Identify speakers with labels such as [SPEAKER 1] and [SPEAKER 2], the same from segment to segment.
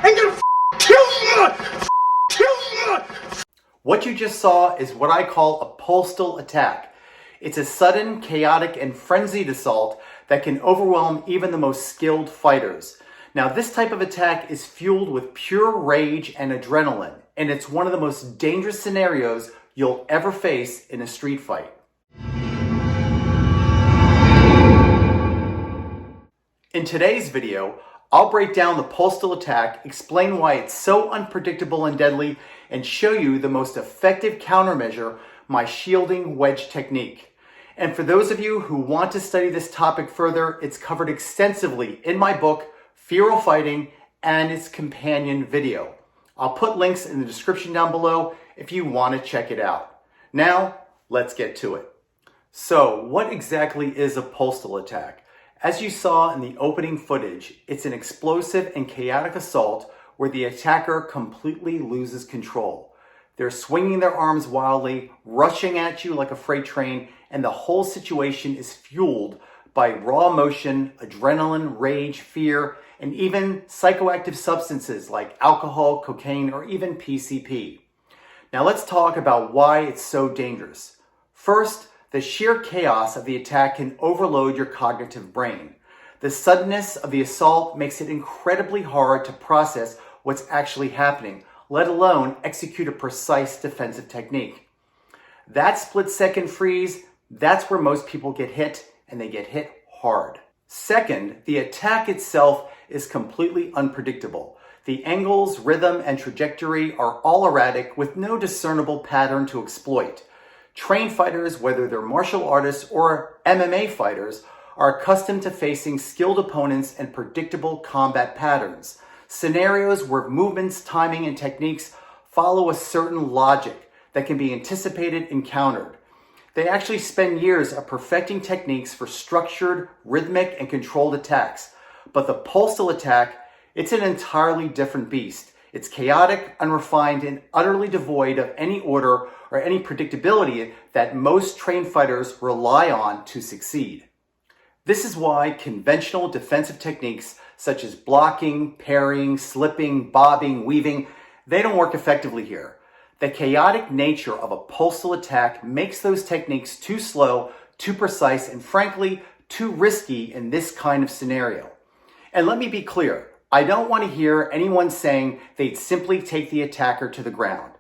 [SPEAKER 1] I'm gonna kill you!
[SPEAKER 2] What you just saw is what I call a postal attack. It's a sudden, chaotic, and frenzied assault that can overwhelm even the most skilled fighters. Now, this type of attack is fueled with pure rage and adrenaline, and it's one of the most dangerous scenarios you'll ever face in a street fight. In today's video, I'll break down the postal attack, explain why it's so unpredictable and deadly, and show you the most effective countermeasure, my shielding wedge technique. And for those of you who want to study this topic further, it's covered extensively in my book, Fear of Fighting, and its companion video. I'll put links in the description down below if you want to check it out. Now, let's get to it. So, what exactly is a postal attack? As you saw in the opening footage, it's an explosive and chaotic assault where the attacker completely loses control. They're swinging their arms wildly, rushing at you like a freight train, and the whole situation is fueled by raw emotion, adrenaline, rage, fear, and even psychoactive substances like alcohol, cocaine, or even PCP. Now let's talk about why it's so dangerous. First, the sheer chaos of the attack can overload your cognitive brain. The suddenness of the assault makes it incredibly hard to process what's actually happening, let alone execute a precise defensive technique. That split-second freeze, that's where most people get hit, and they get hit hard. Second, the attack itself is completely unpredictable. The angles, rhythm, and trajectory are all erratic with no discernible pattern to exploit. Trained fighters, whether they're martial artists or MMA fighters, are accustomed to facing skilled opponents and predictable combat patterns, scenarios where movements, timing, and techniques follow a certain logic that can be anticipated and countered. They actually spend years of perfecting techniques for structured, rhythmic, and controlled attacks. But the postal attack, it's an entirely different beast. It's chaotic, unrefined, and utterly devoid of any order or any predictability that most trained fighters rely on to succeed. This is why conventional defensive techniques such as blocking, parrying, slipping, bobbing, weaving, they don't work effectively here. The chaotic nature of a postal attack makes those techniques too slow, too precise, and frankly, too risky in this kind of scenario. And let me be clear, I don't want to hear anyone saying they'd simply take the attacker to the ground.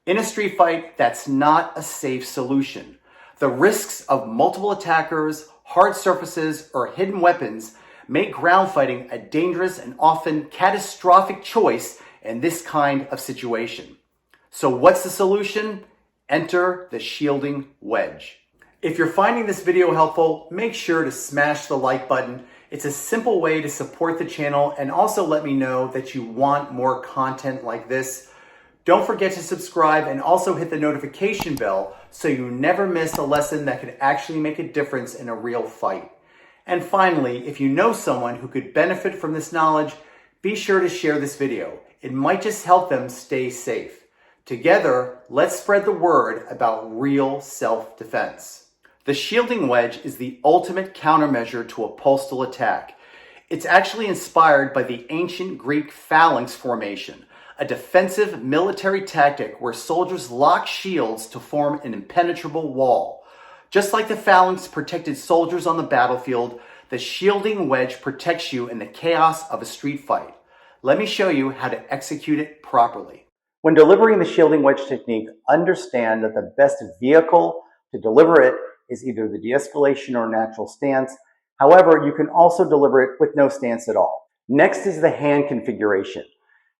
[SPEAKER 2] In a street fight, that's not a safe solution. The risks of multiple attackers, hard surfaces, or hidden weapons make ground fighting a dangerous and often catastrophic choice in this kind of situation. So what's the solution? Enter the shielding wedge. If you're finding this video helpful, make sure to smash the like button. It's a simple way to support the channel and also let me know that you want more content like this. Don't forget to subscribe and also hit the notification bell so you never miss a lesson that could actually make a difference in a real fight. And finally, if you know someone who could benefit from this knowledge, be sure to share this video. It might just help them stay safe. Together, let's spread the word about real self-defense. The shielding wedge is the ultimate countermeasure to a postal attack. It's actually inspired by the ancient Greek phalanx formation, a defensive military tactic where soldiers lock shields to form an impenetrable wall. Just like the phalanx protected soldiers on the battlefield, the shielding wedge protects you in the chaos of a street fight. Let me show you how to execute it properly. When delivering the shielding wedge technique, understand that the best vehicle to deliver it is either the de-escalation or natural stance. However, you can also deliver it with no stance at all. Next is the hand configuration.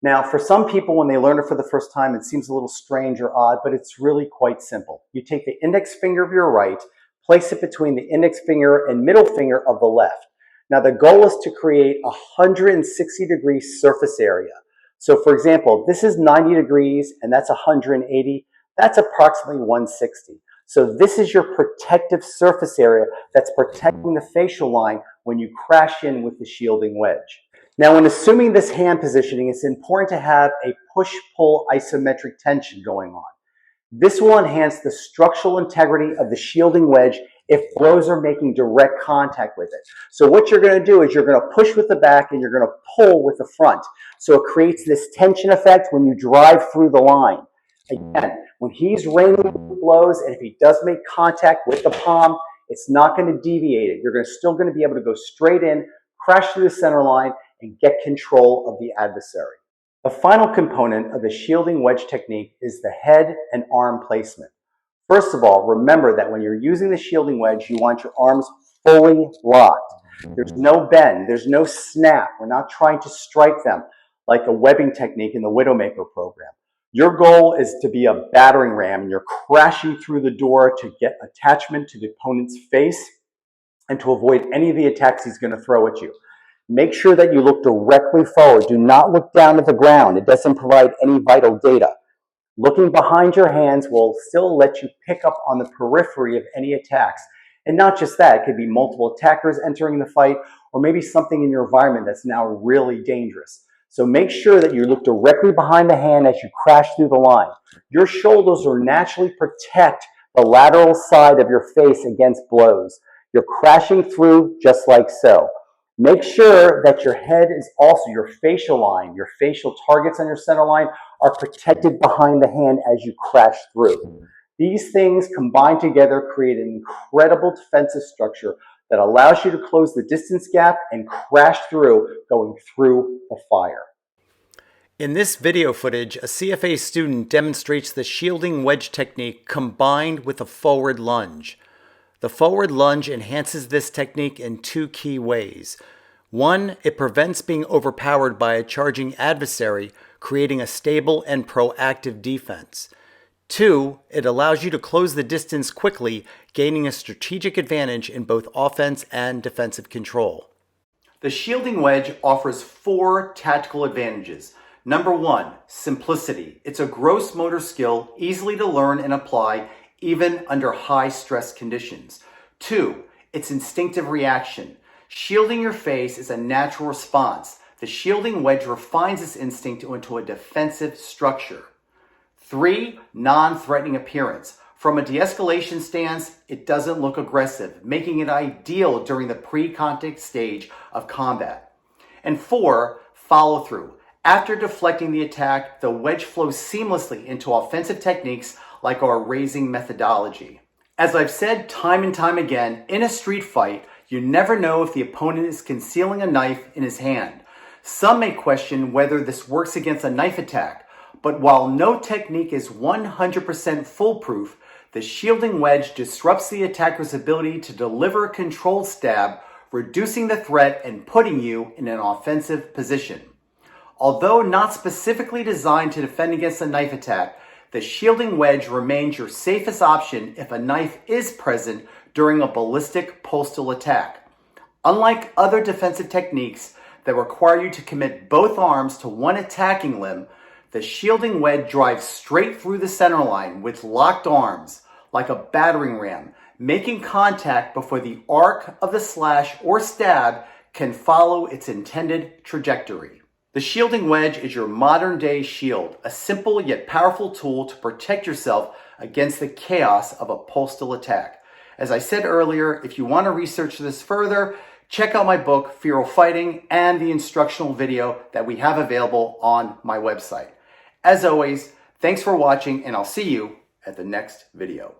[SPEAKER 2] Now, for some people, when they learn it for the first time, it seems a little strange or odd, but it's really quite simple. You take the index finger of your right, place it between the index finger and middle finger of the left. Now, the goal is to create a 160-degree surface area. So, for example, this is 90 degrees and that's 180. That's approximately 160. So this is your protective surface area that's protecting the facial line when you crash in with the shielding wedge. Now, when assuming this hand positioning, it's important to have a push-pull isometric tension going on. This will enhance the structural integrity of the shielding wedge if blows are making direct contact with it. So what you're going to do is you're going to push with the back and you're going to pull with the front. So it creates this tension effect when you drive through the line. Again, when he's raining blows and if he does make contact with the palm, it's not going to deviate it. You're still going to be able to go straight in, crash through the center line, and get control of the adversary. The final component of the shielding wedge technique is the head and arm placement. First of all, remember that when you're using the shielding wedge, you want your arms fully locked. There's no bend, there's no snap. We're not trying to strike them like a webbing technique in the Widowmaker program. Your goal is to be a battering ram and you're crashing through the door to get attachment to the opponent's face and to avoid any of the attacks he's going to throw at you. Make sure that you look directly forward. Do not look down at the ground. It doesn't provide any vital data. Looking behind your hands will still let you pick up on the periphery of any attacks. And not just that, it could be multiple attackers entering the fight or maybe something in your environment that's now really dangerous. So make sure that you look directly behind the hand as you crash through the line. Your shoulders will naturally protect the lateral side of your face against blows. You're crashing through just like so. Make sure that your head is also your facial line, your facial targets on your center line are protected behind the hand as you crash through. These things combined together create an incredible defensive structure that allows you to close the distance gap and crash through going through the fire.
[SPEAKER 3] In this video footage, a CFA student demonstrates the shielding wedge technique combined with a forward lunge. The forward lunge enhances this technique in two key ways. One, it prevents being overpowered by a charging adversary, creating a stable and proactive defense. Two, it allows you to close the distance quickly, gaining a strategic advantage in both offense and defensive control.
[SPEAKER 2] The shielding wedge offers 4 tactical advantages. Number 1, simplicity. It's a gross motor skill, easily to learn and apply, even under high stress conditions. 2, it's instinctive reaction. Shielding your face is a natural response. The shielding wedge refines this instinct into a defensive structure. 3, non-threatening appearance. From a de-escalation stance, it doesn't look aggressive, making it ideal during the pre-contact stage of combat. And 4, follow through. After deflecting the attack, the wedge flows seamlessly into offensive techniques like our raising methodology. As I've said time and time again, in a street fight, you never know if the opponent is concealing a knife in his hand. Some may question whether this works against a knife attack, but while no technique is 100% foolproof, the shielding wedge disrupts the attacker's ability to deliver a controlled stab, reducing the threat and putting you in an offensive position. Although not specifically designed to defend against a knife attack, the shielding wedge remains your safest option if a knife is present during a ballistic postal attack. Unlike other defensive techniques that require you to commit both arms to one attacking limb, the shielding wedge drives straight through the center line with locked arms, like a battering ram, making contact before the arc of the slash or stab can follow its intended trajectory. The shielding wedge is your modern-day shield, a simple yet powerful tool to protect yourself against the chaos of a postal attack. As I said earlier, if you want to research this further, check out my book, Fear of Fighting, and the instructional video that we have available on my website. As always, thanks for watching, and I'll see you at the next video.